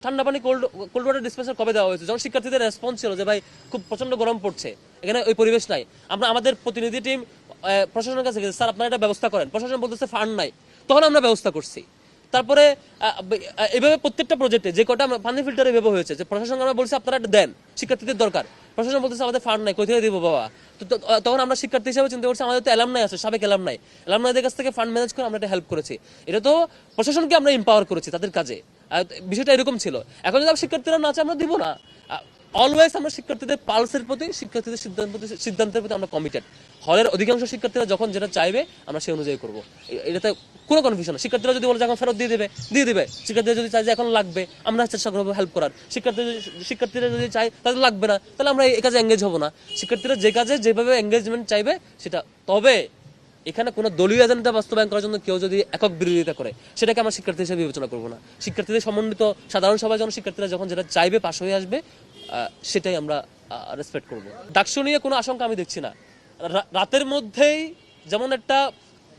ঠান্ডা পানি cold water dispenser কবে দেওয়া হয়েছে? যখন শিক্ষার্থীদের রেসপন্স ছিল যে ভাই খুব প্রচন্ড গরম পড়ছে, এখানে ওই পরিবেশ নাই, আমরা আমাদের প্রতিনিধি টিম প্রশাসনের কাছে গেছে, স্যার আপনারা এটা ব্যবস্থা করেন, প্রশাসন বলতেছে ফান্ড নাই, তখন আমরা ব্যবস্থা করছি। তারপরে এইভাবে প্রত্যেকটা প্রজেক্টে যে কটা পানি ফিল্টার এভাবে হয়েছে যে প্রশাসন আমরা বলছি আপনারা এটা দেন, শিক্ষার্থীদের দরকার, প্রশাসন বলতেছে আমাদের ফান্ড নাই, কোথায় দিব বাবা? তখন আমরা শিক্ষার্থী হিসেবে চিন্তা করছি আমাদের তো অ্যালামনাই আছে, সাবেক অ্যালামনাইদের কাছ থেকে ফান্ড ম্যানেজ করে আমরা এটা হেল্প করেছি। এটা তো প্রশাসনকে আমরা এম্পাওয়ার করেছি তাদের কাজে, বিষয়টা এরকম ছিল। এখন যদি শিক্ষার্থীরা না চায় আমরা দিব না। অলওয়েজ আমরা শিক্ষার্থীদের পালসের প্রতি, শিক্ষার্থীদের সিদ্ধান্তের প্রতি আমরা কমিটেড। হলের অধিকাংশ শিক্ষার্থীরা যখন যেটা চাইবে আমরা সেই অনুযায়ী করবো, এটাতে কোনো কনফিউশন না। শিক্ষার্থীরা যদি বলে যে এখন ফেরত দিয়ে দিবে, শিক্ষার্থীরা যদি চায় যে এখন লাগবে আমরা চেষ্টা করবো হেল্প করার। শিক্ষার্থীরা যদি চায় তাদের লাগবে না, তাহলে আমরা এই কাজে এঙ্গেজ হবো না। শিক্ষার্থীরা যে কাজে যেভাবে এঙ্গেজমেন্ট চাইবে সেটা। তবে এখানে কোনো দলীয় এজেন্ডা বাস্তবায়ন করার জন্য কেউ যদি একক বিরোধিতা করে সেটাকে আমরা শিক্ষার্থী হিসেবে বিবেচনা করবো না। শিক্ষার্থীদের সমন্বিত সাধারণ সভায় যখন শিক্ষার্থীরা যখন যেটা চাইবে পাশ হয়ে আসবে, সেটাই আমরা রেসপেক্ট করব। ডাকসু নিয়ে কোনো আশঙ্কা আমি দেখছি না। রাতের মধ্যেই যেমন একটা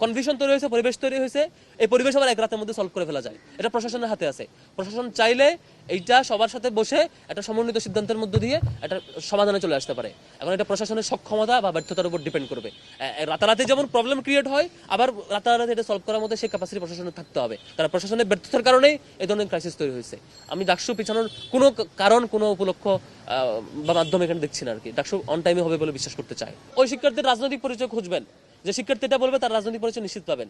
কনফিউশন তৈরি হয়েছে, পরিবেশ তৈরি হয়েছে, এই পরিবেশ আবার এক রাতের মধ্যে সলভ করে ফেলা যায়, এটা প্রশাসনের হাতে আছে। প্রশাসন চাইলে এইটা সবার সাথে বসে একটা সমন্বিত সিদ্ধান্তের মধ্য দিয়ে একটা সমাধানে চলে আসতে পারে। এখন এটা প্রশাসনের সক্ষমতা বা ব্যর্থতার উপর ডিপেন্ড করবে। রাতারাতি যেমন প্রবলেম ক্রিয়েট হয়, আবার রাতারাতি এটা সলভ করার মধ্যে সেই ক্যাপাসিটি প্রশাসনের থাকতে হবে, কারণ প্রশাসনের ব্যর্থতার কারণেই এই ধরনের ক্রাইসিস তৈরি হয়েছে। আমি ডাকসু পিছানোর কোনো কারণ, কোনো উপলক্ষ বা মাধ্যম এখানে দেখছি না আর কি। ডাকসু অন টাইমে হবে বলে বিশ্বাস করতে চাই। ওই শিক্ষার্থীর রাজনৈতিক পরিচয় খুঁজবেন, যে শিক্ষার্থীটা বলবে তার রাজনৈতিক পরিচয় নিশ্চিত পাবেন।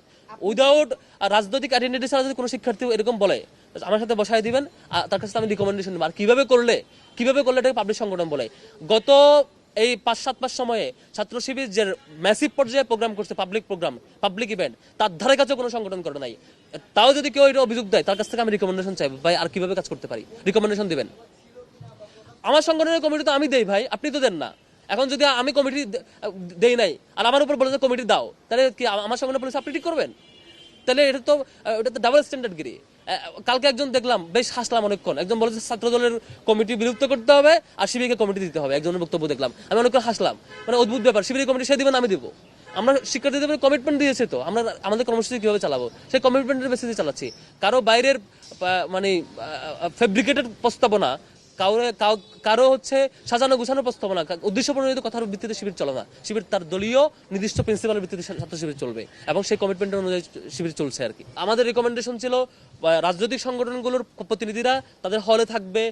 উইদাউট রাজনৈতিক আইডেন্টিটি ছাড়া যদি কোনো শিক্ষার্থী এরকম বলে আমার সাথে বসায় দিবেন, তার কাছে আমি রিকমেন্ডেশন দেবো। আর কিভাবে করলে এটাকে পাবলিক সংগঠন বলে। গত এই 5-7 মাস সময়ে ছাত্র শিবির যে ম্যাসিভ পর্যায়ে প্রোগ্রাম করছে, পাবলিক ইভেন্ট, তার ধারে কাছে কোনো সংগঠন করে নাই। তাও যদি কেউ এটা অভিযোগ দেয় তার কাছ থেকে আমি রিকমেন্ডেশন চাইবো, ভাই আর কিভাবে কাজ করতে পারি, রিকমেন্ডেশন দিবেন। আমার সংগঠনের কমিটি তো আমি দেই ভাই, আপনি তো দেন না। এখন যদি আমি কমিটি দেই নাই আর আমার উপর বলে যে কমিটি দাও, তাহলে কি আমার সংগঠনের পুলিশ আপনি ঠিক করবেন? তাহলে এটা তো ডাবল স্ট্যান্ডার্ড গিরি। কালকে একজন দেখলাম, বেশ হাসলাম অনেকক্ষণ, একজন বলেছে ছাত্র দলের কমিটি বিলুপ্ত করতে হবে আর শিবিরকে কমিটি দিতে হবে, একজনের বক্তব্য দেখলাম, আমি অনেকক্ষণ হাসলাম। মানে অদ্ভুত ব্যাপার, শিবিরের কমিটি সে দিবেন আমি দিব? আমরা শিক্ষার্থীদের কমিটমেন্ট দিয়েছে, তো আমরা আমাদের কর্মসূচি কিভাবে চালাবো সেই কমিটমেন্টের বেসিসে চালাচ্ছি। কারো বাইরের মানে ফেব্রিকেটেড প্রস্তাবনা, কারো হচ্ছে সাজানো গুছানো প্রস্তাবনা, উদ্দেশ্য প্রণোদিত কথার ভিত্তিতে শিবির চলে না। শিবির তার দলীয় নির্দিষ্ট প্রিন্সিপালের ভিত্তিতে ছাত্র শিবির চলবে এবং সেই কমিটমেন্টের অনুযায়ী শিবির চলছে আর কি। আমাদের রিকমেন্ডেশন ছিল রাজনৈতিক সংগঠনগুলোর প্রতিনিধিরা তাদের হলে থাকবে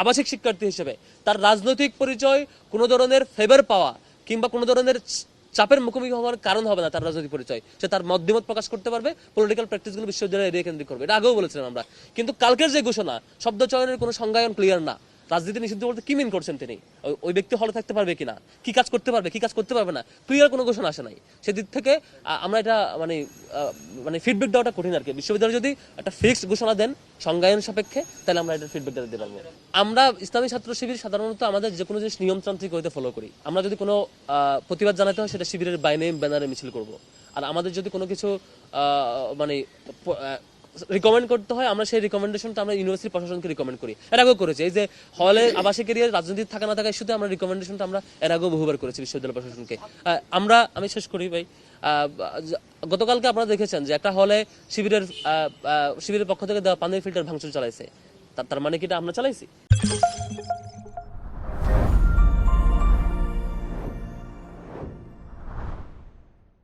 আবাসিক শিক্ষার্থী হিসেবে, তার রাজনৈতিক পরিচয় কোনো ধরনের ফেভার পাওয়া কিংবা কোনো ধরনের চাপের মুখোমুখি হওয়ার কারণ হবে না। তার রাজনৈতিক পরিচয়, সে তার মতামত প্রকাশ করতে পারবে, পলিটিক্যাল প্র্যাকটিসগুলো বিশ্ববিদ্যালয়ে এরিয়া কেন্দ্রিক করবে, এটা আগেও বলেছিলাম আমরা। কিন্তু কালকের যে ঘোষণা, শব্দ চয়নের কোনো সংজ্ঞায়ন ক্লিয়ার না। রাজনীতি নিষিদ্ধ বলতে কি মিন করছেন তিনি? ওই ব্যক্তি হলে থাকতে পারবে কিনা, কি কাজ করতে পারবে, কি কাজ করতে পারবে না, ক্লিয়ার কোনো ঘোষণা আসে নাই। সেদিক থেকে আমরা এটা মানে ফিডব্যাক দেওয়াটা কঠিন আর কি। বিশ্ববিদ্যালয় যদি একটা ফিক্সড ঘোষণা দেন সংজ্ঞায়ন সাপেক্ষে, তাহলে আমরা এটা ফিডব্যাক দিতে পারবো। আমরা ইসলামী ছাত্র শিবির সাধারণত আমাদের যে কোনো জিনিস নিয়মতান্ত্রিক হইতে ফলো করি। আমরা যদি কোনো প্রতিবাদ জানাতে হয় সেটা শিবিরের বাইনে ব্যানারে মিছিল করব। আর আমাদের যদি কোনো কিছু মানে রিকমেন্ড করতে হয়, আমরা সেই রিকমেন্ডেশনটা আমরা ইউনিভার্সিটি প্রশাসনকে রিকমেন্ড করি। এর আগেও করেছি, এই যে হলে আবাসিক এরিয়ার রাজনীতি থাকা না থাকা ইস্যুতে আমরা রিকমেন্ডেশনটা আমরা এর আগেও বহুবার করেছি বিশ্ববিদ্যালয় প্রশাসনকে। আমি শেষ করি ভাই, গতকালকে আপনারা দেখেছেন যে একটা হলে শিবিরের পক্ষ থেকে দেওয়া পানির ফিল্টার ভাঙচুর চালাইছে। তার মানে কি এটা আমরা চালাইছি?